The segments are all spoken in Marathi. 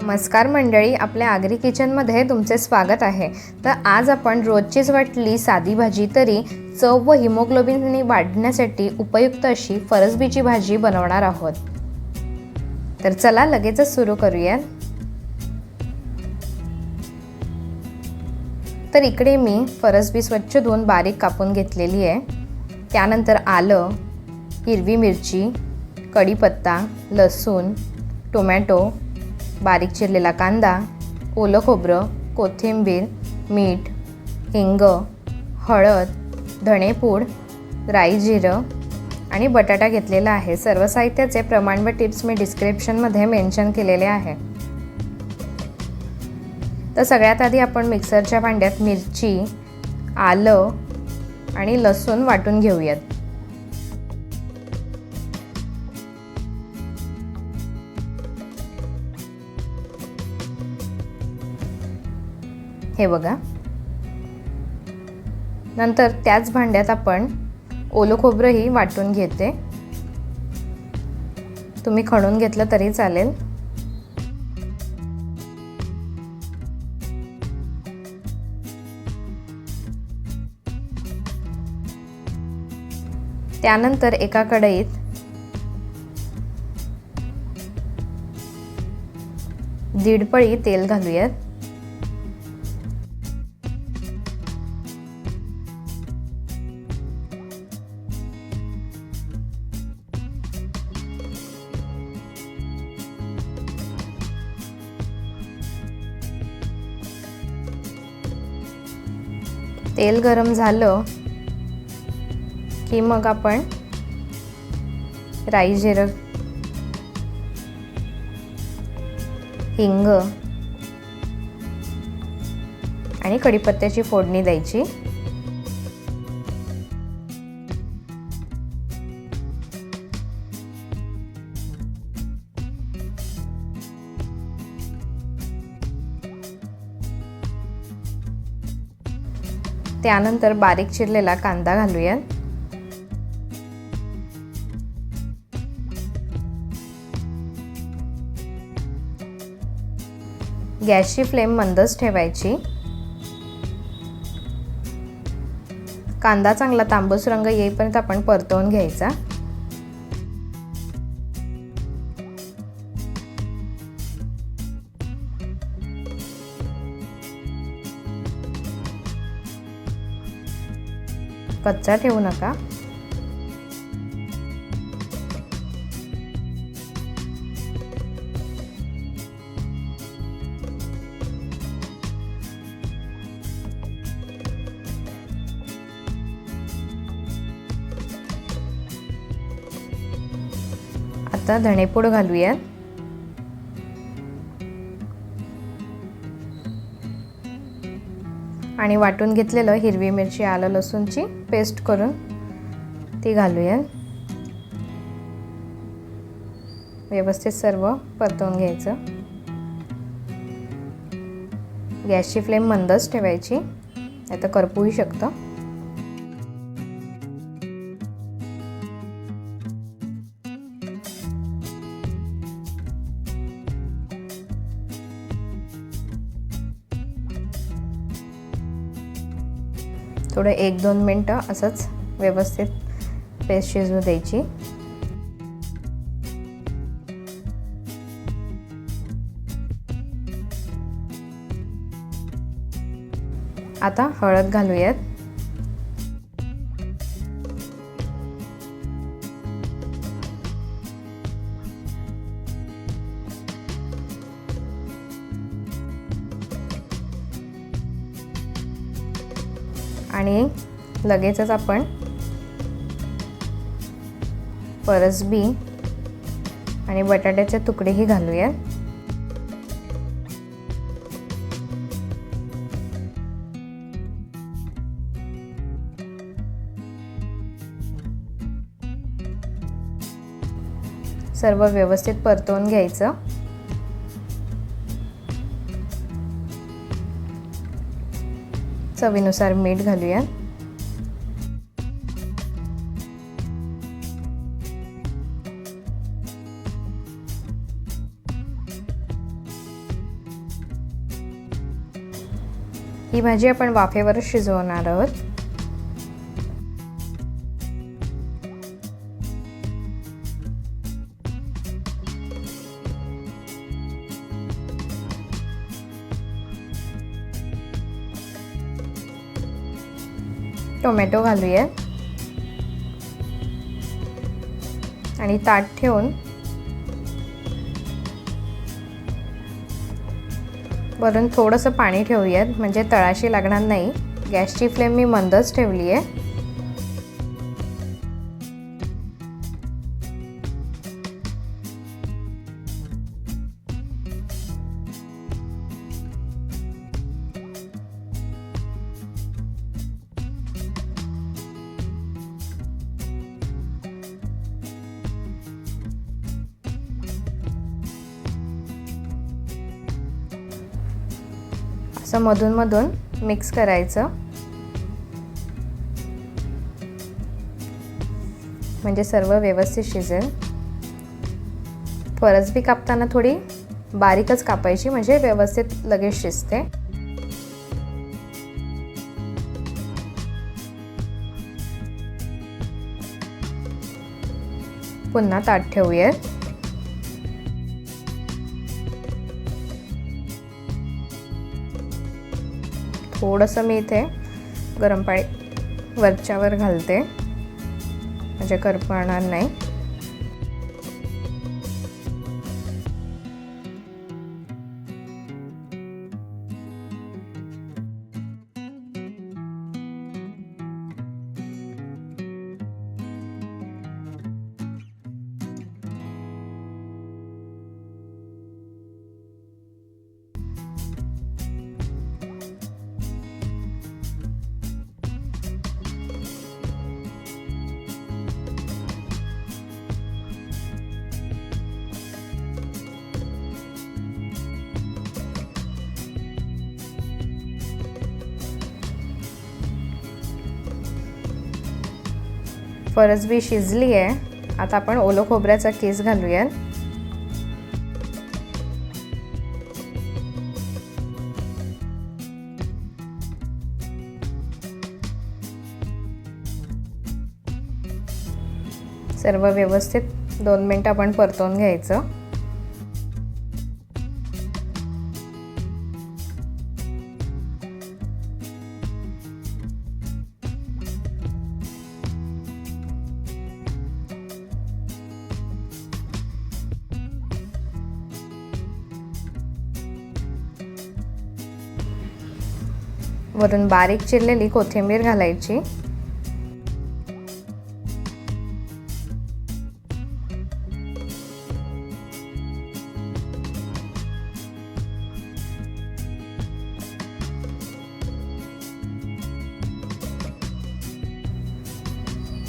नमस्कार मंडळी, आपल्या आगरी किचनमध्ये तुमचे स्वागत आहे। तर आज आपण रोजचीच वाटली साधी भाजी तरी चव व हिमोग्लोबिन वाढण्यासाठी उपयुक्त अशी फरसबीची भाजी बनवणार आहोत। तर चला लगेचच सुरू करूया। तर इकडे मी फरसबी स्वच्छ धुवून बारीक कापून घेतलेली आहे। त्यानंतर आलं, हिरवी मिरची, कढीपत्ता, लसूण, टोमॅटो, बारीक चिरलेला कांदा, ओलं खोबरं, कोथिंबीर, मीठ, हिंग, हळद, धणेपूड, राई जिरं आणि बटाटा घेतलेला आहे। सर्व साहित्याचे प्रमाण व टिप्स मी डिस्क्रिप्शनमध्ये मेन्शन केलेले आहे। तर सगळ्यात आधी आपण मिक्सरच्या भांड्यात मिरची, आलं आणि लसूण वाटून घेऊयात। हे बघा। नंतर त्याच भांड्यात आपण ओलं खोबरंही वाटून घेते। तुम्ही खणून घेतलं तरी चालेल। त्यानंतर एका कढईत दीड पळी तेल घालूयात। तेल गरम झालं की मग आपण राई जिरं, हिंग आणि कढीपत्त्याची फोडणी द्यायची। त्यानंतर बारीक चिरलेला कांदा घालूया। गॅसची फ्लेम मंदच ठेवायची। कांदा चांगला तांबूस रंग येईपर्यंत आपण परतवून घ्यायचा। कच्चा ठेवू नका। आता धणेपूड घालूया। आणि वाटून घेतलेलं हिरवी मिरची, आलं लसूणची पेस्ट करून ती घालूया। व्यवस्थित सर्व परतवून घ्यायचं। गॅसची फ्लेम मंदच ठेवायची, आता करपूही शकतं। थोडं 1-2 मिनिटं असंच व्यवस्थित पेस्ट शिजवू द्यायची। आता हळद घालूयात। आणि लगेचच आपण फरसबी आणि बटाट्याचे तुकडेही घालूया। सर्व व्यवस्थित परतवून घ्यायचं। चवीनुसार मीठ घालूया। ही भाजी आपण वाफेवर शिजवणार आहोत. टोमॅटो घालूया आणि ताट ठेवून वरून थोडंसं पाणी ठेवूयात, म्हणजे तळाशी लागणार नाही. गॅसची फ्लेम मी मंदच ठेवली आहे. असं मधून मधून मिक्स करायचं, म्हणजे सर्व व्यवस्थित शिजेल. फरसबी कापताना थोडी बारीकच कापायची, म्हणजे व्यवस्थित लगेच शिजते. पुन्हा ताट ठेवूयात. थोडंसं मी इथे गरम पाणी वरच्यावर घालते, म्हणजे करपणार नाही. फरसबी शिजली आहे. आता आपण ओलं खोबऱ्याचा किस घालूया. सर्व व्यवस्थित 2 मिनिटं आपण परतवून घ्यायचं. वरून बारीक चिरलेली कोथिंबीर घालायची.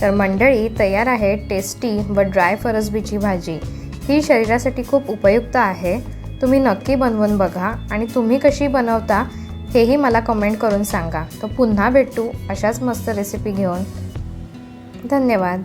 तर मंडळी, तयार आहे टेस्टी व ड्राय फरसबीची भाजी. ही शरीरासाठी खूप उपयुक्त आहे. तुम्ही नक्की बनवून बघा आणि तुम्ही कशी बनवता हेही मला कमेंट करून सांगा. तर पुन्हा भेटू अशाच मस्त रेसिपी घेऊन. धन्यवाद.